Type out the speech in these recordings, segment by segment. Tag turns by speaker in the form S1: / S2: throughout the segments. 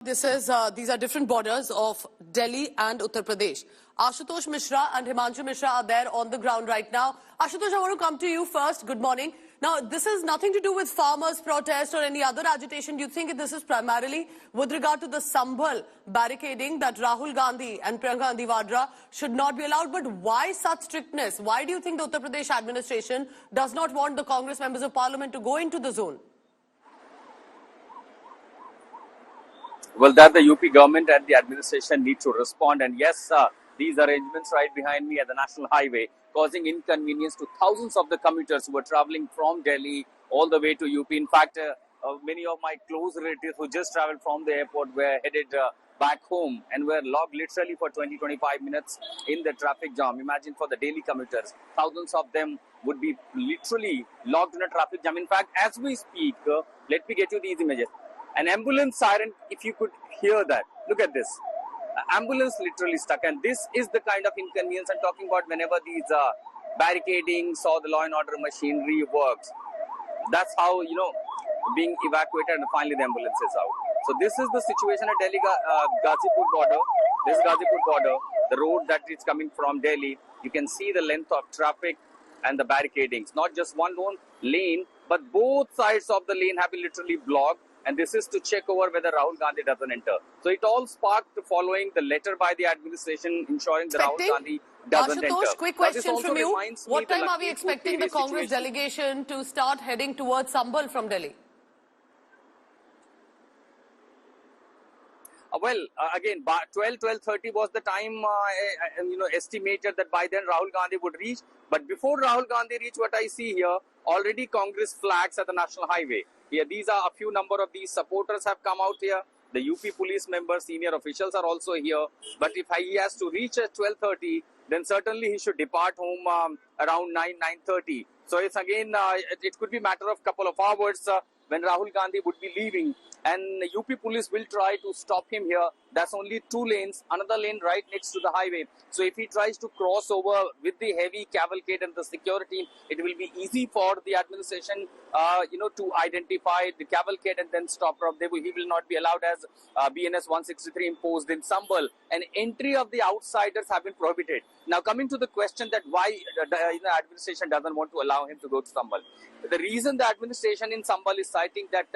S1: These are different borders of Delhi and Uttar Pradesh. Ashutosh Mishra and Himanshu Mishra are there on the ground right now. Ashutosh, I want to come to you first. Good morning. Now, this has nothing to do with farmers' protest or any other agitation. Do you think this is primarily with regard to the Sambhal barricading that Rahul Gandhi and Priyanka Gandhi Vadra should not be allowed? But why such strictness? Why do you think the Uttar Pradesh administration does not want the Congress members of parliament to go into the zone?
S2: Well, that the UP government and the administration need to respond. And yes, these arrangements right behind me at the National Highway causing inconvenience to thousands of the commuters who were traveling from Delhi all the way to UP. In fact, many of my close relatives who just traveled from the airport were headed back home and were logged literally for 20-25 minutes in the traffic jam. Imagine for the daily commuters, thousands of them would be literally logged in a traffic jam. In fact, as we speak, let me get you these images. An ambulance siren, if you could hear that, look at this. Ambulance literally stuck, and this is the kind of inconvenience I'm talking about whenever these barricadings or the law and order machinery works. That's how, being evacuated and finally the ambulance is out. So this is the situation at Delhi Ghazipur border. This is Ghazipur border, the road that is coming from Delhi. You can see the length of traffic and the barricadings. Not just one lane, but both sides of the lane have been literally blocked. And this is to check over whether Rahul Gandhi doesn't enter. So it all sparked following the letter by the administration ensuring that Rahul Gandhi doesn't enter.
S1: Ashutosh, quick question from you. What time are we expecting the Congress delegation to start heading towards Sambhal from Delhi?
S2: Again, 12:30 was the time estimated that by then Rahul Gandhi would reach. But before Rahul Gandhi reached, what I see here, already Congress flags at the National Highway. Here, these are a few number of these supporters have come out here. The UP police members, senior officials are also here. But if he has to reach at 12:30, then certainly he should depart home around 9:30. So it's again, it could be a matter of couple of hours when Rahul Gandhi would be leaving. And UP police will try to stop him here. That's only 2 lanes, another lane right next to the highway. So if he tries to cross over with the heavy cavalcade and the security, it will be easy for the administration, to identify the cavalcade and then stop. He will not be allowed as BNS 163 imposed in Sambhal. And entry of the outsiders have been prohibited. Now coming to the question that why the administration doesn't want to allow him to go to Sambhal. The reason the administration in Sambhal is citing that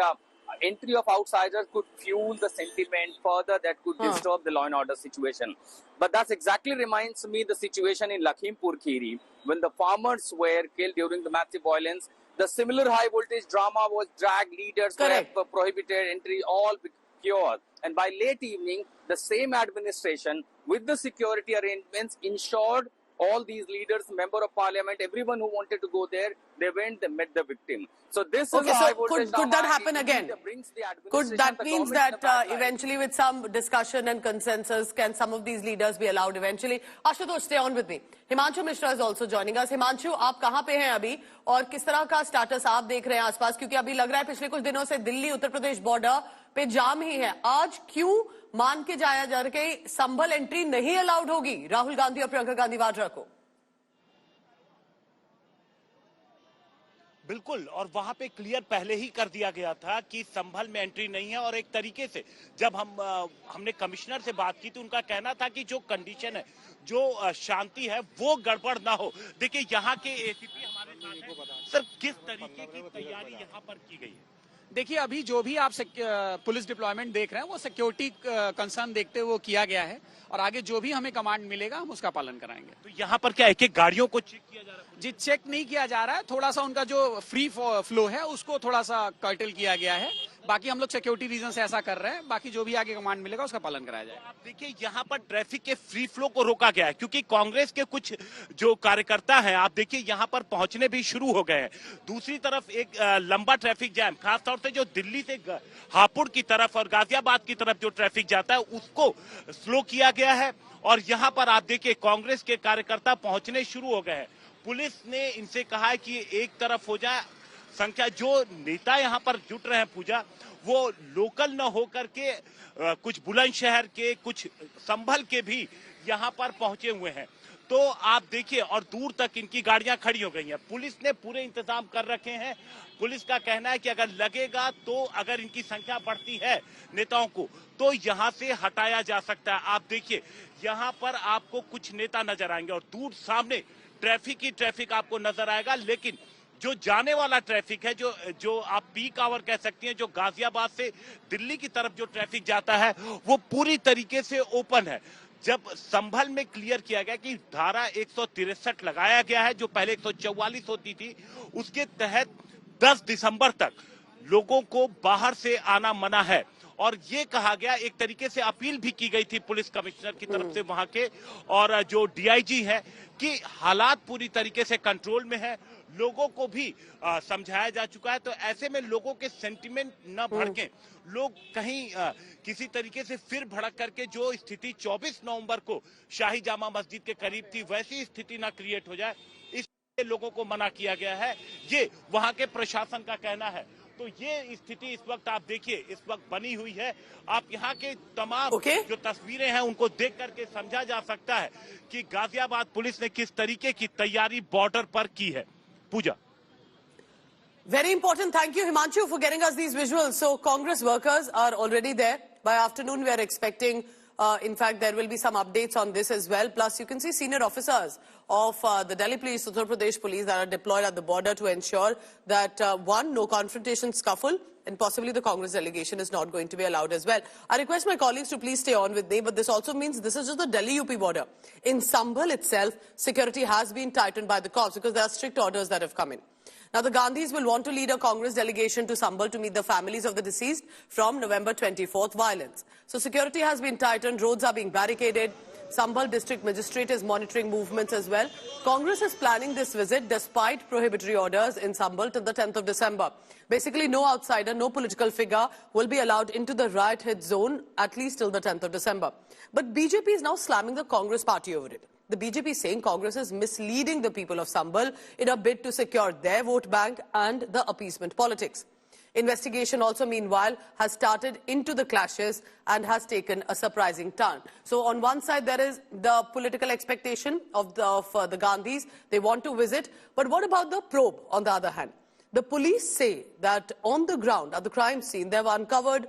S2: entry of outsiders could fuel the sentiment further that could disturb the law and order situation. But that exactly reminds me the situation in Lakhimpur Kheri when the farmers were killed during the massive violence. The similar high voltage drama was dragged, leaders were prohibited, entry, all chaos. And by late evening, the same administration with the security arrangements ensured all these leaders, member of parliament, everyone who wanted to go there, they went, they met the victim. So this is a high voltage
S1: could that happen again? That means that eventually with some discussion and consensus, can some of these leaders be allowed eventually? Ashutosh, stay on with me. Himanshu Mishra is also joining us. Himanshu, आप कहाँ पे हैं अभी और किस तरह का status आप देख रहे हैं आसपास? क्योंकि अभी लग रहा है पिछले कुछ दिनों से दिल्ली उत्तर प्रदेश बॉर्डर पे जाम ही है. आज क्यों मान के जाया जा रहा है कि संभल एंट्री नहीं अलाउड होगी राहुल गांधी और प्रियंका गांधी वाड्रा को?
S3: बिल्कुल, और वहां पे क्लियर पहले ही कर दिया गया था कि संभल में एंट्री नहीं है. और एक तरीके से जब हमने कमिश्नर से बात की तो उनका कहना था कि जो कंडीशन है, जो शांति है, वो गड़बड़ ना हो. देखिए यहाँ के एसीपी हमारे साथ हैं. सर, किस तरीके की तैयारी यहाँ पर की गई है?
S4: देखिए, अभी जो भी आप पुलिस डिप्लॉयमेंट देख रहे हैं वो सिक्योरिटी कंसर्न देखते हुए वो किया गया है और आगे जो भी हमें कमांड मिलेगा हम उसका पालन कराएंगे.
S3: तो यहाँ पर क्या एक-एक गाड़ियों को चेक किया जा रहा है?
S4: जी, चेक नहीं किया जा रहा है. थोड़ा सा उनका जो फ्री फ्लो है उसको थोड़ा सा कर्टल किया गया है. बाकी हम लोग सिक्योरिटी रीजन से ऐसा कर रहे हैं. बाकी जो भी आगे कमांड मिलेगा उसका पालन कराया जाएगा.
S3: आप देखिए यहाँ पर ट्रैफिक के फ्री फ्लो को रोका गया है क्योंकि कांग्रेस के कुछ जो कार्यकर्ता हैं, आप देखिए यहाँ पर पहुंचने भी शुरू हो गए हैं. दूसरी तरफ एक लंबा ट्रैफिक जैम, खासतौर से जो दिल्ली से हापुड़ की तरफ और गाजियाबाद की तरफ जो ट्रैफिक जाता है उसको स्लो किया गया है. और यहाँ पर आप देखिए कांग्रेस के कार्यकर्ता पहुंचने शुरू हो गए हैं. पुलिस ने इनसे कहा है कि एक तरफ हो जाए. संख्या जो नेता यहाँ पर जुट रहे हैं पूजा, वो लोकल न होकर के कुछ बुलंदशहर के, कुछ संभल के भी यहाँ पर पहुंचे हुए हैं। तो आप देखिए, और दूर तक इनकी गाड़ियां खड़ी हो गई हैं। पुलिस ने पूरे इंतजाम कर रखे हैं। पुलिस का कहना है कि अगर लगेगा तो अगर इनकी संख्या बढ़ती है नेताओं को, तो यहां से हटाया जा सकता है। आप देखिए, यहां पर आपको कुछ नेता नजर आएंगे और दूर सामने ट्रैफिक ही ट्रैफिक आपको नजर आएगा। लेकिन जो जाने वाला ट्रैफिक है, जो आप पीक आवर कह सकती हैं, जो गाजियाबाद से दिल्ली की तरफ जो ट्रैफिक जाता है, वो पूरी तरीके से ओपन है। जब संभल में क्लियर किया गया कि धारा 163 लगाया गया है, जो पहले 144 होती थी, उसके तहत 10 दिसंबर तक लोगों को बाहर से आना मना है। और ये कहा गया, एक तरीके से अपील भी की गई थी पुलिस कमिश्नर की तरफ से वहां के और जो डीआईजी है, कि हालात पूरी तरीके से कंट्रोल में है। लोगों को भी समझाया जा चुका है। तो ऐसे में लोगों के सेंटिमेंट न भड़कें, लोग कहीं किसी तरीके से फिर भड़क करके जो स्थिति 24 नवंबर को शाही जामा मस्जिद के करीब थी, वैसी स्थिति ना क्रिएट हो जाए, इसलिए लोगों को मना किया गया है। ये वहां के प्रशासन का कहना है। तो ये स्थिति इस वक्त आप देखिए, इस वक्त बनी हुई है। आप यहाँ के तमाम जो तस्वीरें हैं उनको देख करके समझा जा सकता है कि गाजियाबाद पुलिस ने किस तरीके की तैयारी बॉर्डर पर की है। पूजा,
S1: very important. Thank you, Himanshu, for getting us these visuals. So Congress workers are already there. By afternoon, we are expecting, in fact, there will be some updates on this as well. Plus, you can see senior officers of the Delhi Police, Uttar Pradesh Police that are deployed at the border to ensure that, one, no confrontation scuffle, and possibly the Congress delegation is not going to be allowed as well. I request my colleagues to please stay on with me, but this also means this is just the Delhi-UP border. In Sambhal itself, security has been tightened by the cops because there are strict orders that have come in. Now, the Gandhis will want to lead a Congress delegation to Sambhal to meet the families of the deceased from November 24th violence. So, security has been tightened, roads are being barricaded. Sambhal District Magistrate is monitoring movements as well. Congress is planning this visit despite prohibitory orders in Sambhal till the 10th of December. Basically, no outsider, no political figure will be allowed into the riot-hit zone at least till the 10th of December. But BJP is now slamming the Congress party over it. The BJP is saying Congress is misleading the people of Sambhal in a bid to secure their vote bank and the appeasement politics. Investigation also, meanwhile, has started into the clashes and has taken a surprising turn. So, on one side, there is the political expectation of the Gandhis. They want to visit. But what about the probe, on the other hand? The police say that on the ground, at the crime scene, they have uncovered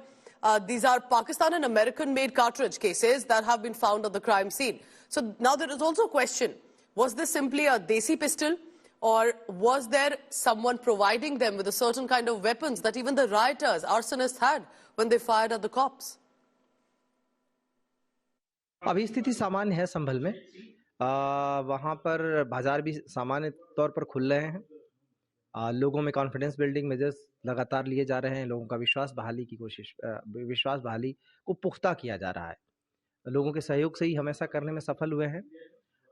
S1: these are Pakistan and American-made cartridge cases that have been found at the crime scene. So now there is also a question, was this simply a desi pistol, or was there someone providing them with a certain kind of weapons that even the rioters, arsonists had when they fired at the cops?
S5: अभी स्थिति सामान्य है संभल में। वहाँ पर बाजार भी सामान्य तौर पर खुल रहे हैं। लोगों में कॉन्फिडेंस बिल्डिंग मेजर्स लगातार लिए जा रहे हैं। लोगों का विश्वास बहाली की कोशिश, विश्वास बहाली को पुख्ता किया जा रहा है। लोगों के सहयोग से ही हम ऐसा करने में सफल हुए हैं।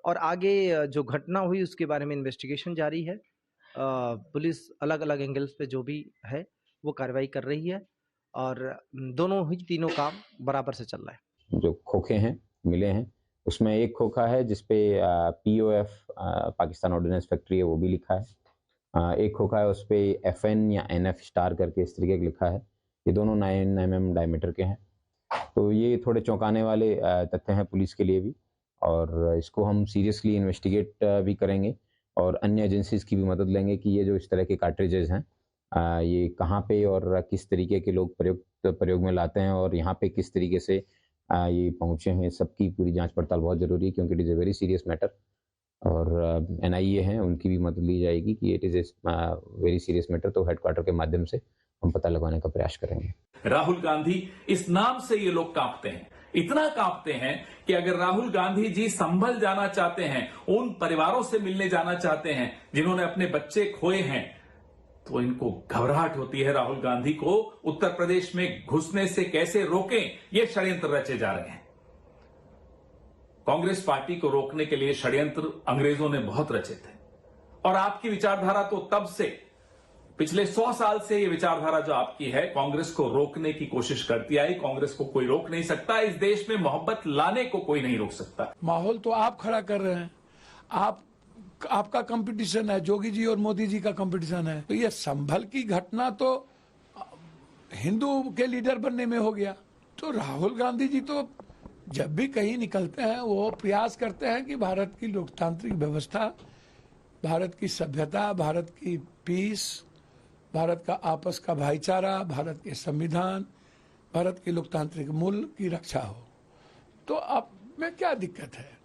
S5: और आगे जो घटना हुई उसके बारे में इन्वेस्टिगेशन जारी है। पुलिस अलग अलग एंगल्स पे जो भी है वो कार्रवाई कर रही है और दोनों ही तीनों काम बराबर से चल रहा है।
S6: जो खोखे हैं मिले हैं उसमें एक खोखा है जिसपे POF पाकिस्तान ऑर्डिनेंस फैक्ट्री है वो भी लिखा है। एक खोखा है उस पर FN या NF स्टार करके इस तरीके का लिखा है। ये दोनों 9 mm डायमीटर के हैं। तो ये थोड़े चौंकाने वाले तथ्य हैं पुलिस के लिए भी, और इसको हम सीरियसली इन्वेस्टिगेट भी करेंगे और अन्य एजेंसीज की भी मदद लेंगे कि ये जो इस तरह के कार्ट्रिजेज हैं ये कहाँ पे और किस तरीके के लोग प्रयोग में लाते हैं और यहाँ पे किस तरीके से ये पहुँचे हैं। सबकी पूरी जांच पड़ताल बहुत ज़रूरी है क्योंकि it is a very serious matter. और NIA हैं उनकी भी मदद ली जाएगी कि it is a very serious matter. तो हेडक्वार्टर के माध्यम से हम पता लगाने का प्रयास करेंगे।
S7: राहुल गांधी, इस नाम से ये लोग कांपते हैं, इतना कांपते हैं कि अगर राहुल गांधी जी संभल जाना चाहते हैं, उन परिवारों से मिलने जाना चाहते हैं जिन्होंने अपने बच्चे खोए हैं, तो इनको घबराहट होती है राहुल गांधी को उत्तर प्रदेश में घुसने से कैसे रोकें, ये षड्यंत्र रचे जा रहे हैं। कांग्रेस पार्टी को रोकने के लिए षड्यंत्र अंग्रेजों ने बहुत रचे थे और आपकी विचारधारा तो तब से पिछले 100 साल से ये विचारधारा जो आपकी है कांग्रेस को रोकने की कोशिश करती आई। कांग्रेस को कोई रोक नहीं सकता। इस देश में मोहब्बत लाने को कोई नहीं रोक सकता।
S8: माहौल तो आप खड़ा कर रहे हैं, आपका कंपटीशन है, जोगी जी और मोदी जी का कंपटीशन है। तो ये संभल की घटना तो हिंदू के लीडर बनने में हो गया, तो राहुल गांधी जी तो जब भी कहीं निकलते हैं वो प्रयास करते हैं कि भारत की लोकतांत्रिक व्यवस्था, भारत की सभ्यता, भारत की पीस, भारत का आपस का भाईचारा, भारत के संविधान, भारत के लोकतांत्रिक मूल्य की रक्षा हो। तो अब में क्या दिक्कत है?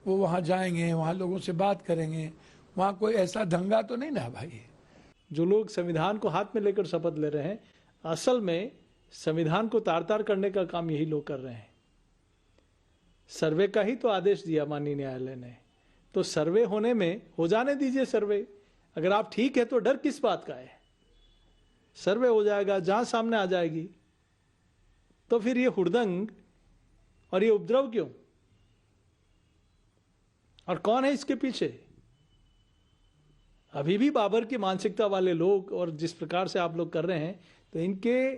S8: वो वहाँ जाएंगे, वहाँ लोगों से बात करेंगे, वहाँ कोई ऐसा दंगा तो नहीं ना भाई।
S9: जो लोग संविधान को हाथ में लेकर शपथ ले रहे हैं, असल में संविधान को तार-तार करने का काम यही लोग कर रहे हैं। सर्वे का ही तो आदेश दिया माननीय न्यायालय ने, तो सर्वे होने में हो जाने दीजिए सर्वे। अगर आप ठीक है तो डर किस बात का है? सर्वे हो जाएगा, जांच सामने आ जाएगी, तो फिर ये हुड़दंग और ये उपद्रव क्यों? और कौन है इसके पीछे? अभी भी बाबर की मानसिकता वाले लोग, और जिस प्रकार से आप लोग कर रहे हैं, तो इनके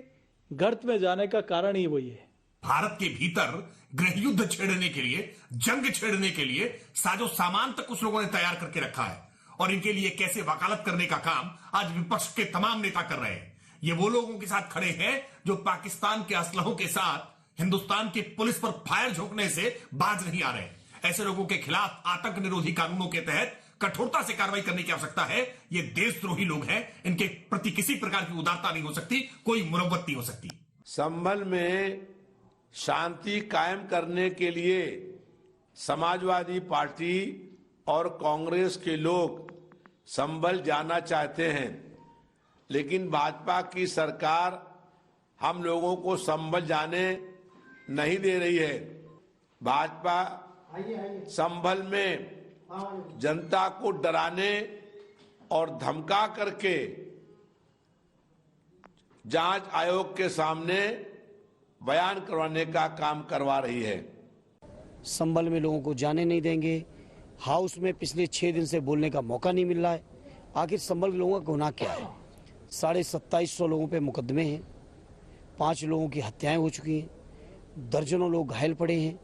S9: गर्त में जाने का कारण ही वही है।
S10: भारत के भीतर गृह युद्ध छेड़ने के लिए, जंग छेड़ने के लिए साजो सामान तक कुछ लोगों ने तैयार करके रखा है, और इनके लिए कैसे वकालत करने का काम आज विपक्ष के तमाम नेता कर रहे हैं। ये वो लोगों के साथ खड़े हैं जो पाकिस्तान के असलहों के साथ हिंदुस्तान की पुलिस पर फायर झोंकने से बाज नहीं आ रहे। ऐसे लोगों के खिलाफ आतंक निरोधी कानूनों के तहत कठोरता से कार्रवाई करने की आवश्यकता है। ये देशद्रोही लोग हैं, इनके प्रति किसी प्रकार की उदारता नहीं हो सकती, कोई मुरव्वत नहीं हो सकती।
S11: संभल में शांति कायम करने के लिए समाजवादी पार्टी और कांग्रेस के लोग संभल जाना चाहते हैं, लेकिन भाजपा की सरकार हम लोगों को संभल जाने नहीं दे रही है। भाजपा संभल में जनता को डराने और धमका करके जांच आयोग के सामने बयान करवाने का काम करवा रही है।
S12: संभल में लोगों को जाने नहीं देंगे। हाउस में पिछले 6 दिन से बोलने का मौका नहीं मिल रहा है। आखिर संभल के लोगों का गुनाह क्या है? 2750 लोगों पे मुकदमे हैं, 5 लोगों की हत्याएं हो चुकी हैं, दर्जनों लोग घायल पड़े हैं।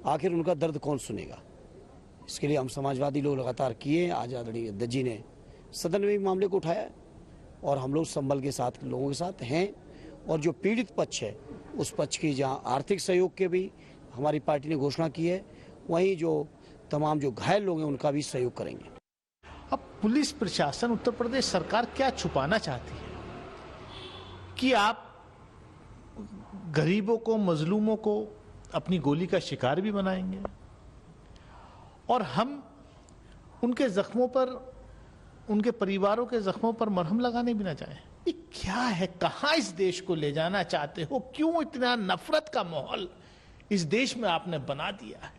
S12: आखिर उनका दर्द कौन सुनेगा? इसके लिए हम समाजवादी लोग लगातार किए। आज आदरणीय अध्यक्ष जी ने सदन में भी मामले को उठाया, और हम लोग संभल के साथ लोगों के साथ हैं, और जो पीड़ित पक्ष है उस पक्ष की जहां आर्थिक सहयोग के भी हमारी पार्टी ने घोषणा की है, वहीं जो तमाम जो घायल लोग हैं उनका भी सहयोग करेंगे।
S13: अब पुलिस प्रशासन, उत्तर प्रदेश सरकार क्या छुपाना चाहती है कि आप गरीबों को, मजलूमों को अपनी गोली का शिकार भी बनाएंगे, और हम उनके जख्मों पर, उनके परिवारों के जख्मों पर मरहम लगाने भी ना चाहें। ये क्या है? कहां इस देश को ले जाना चाहते हो? क्यों इतना नफरत का माहौल इस देश में आपने बना दिया है?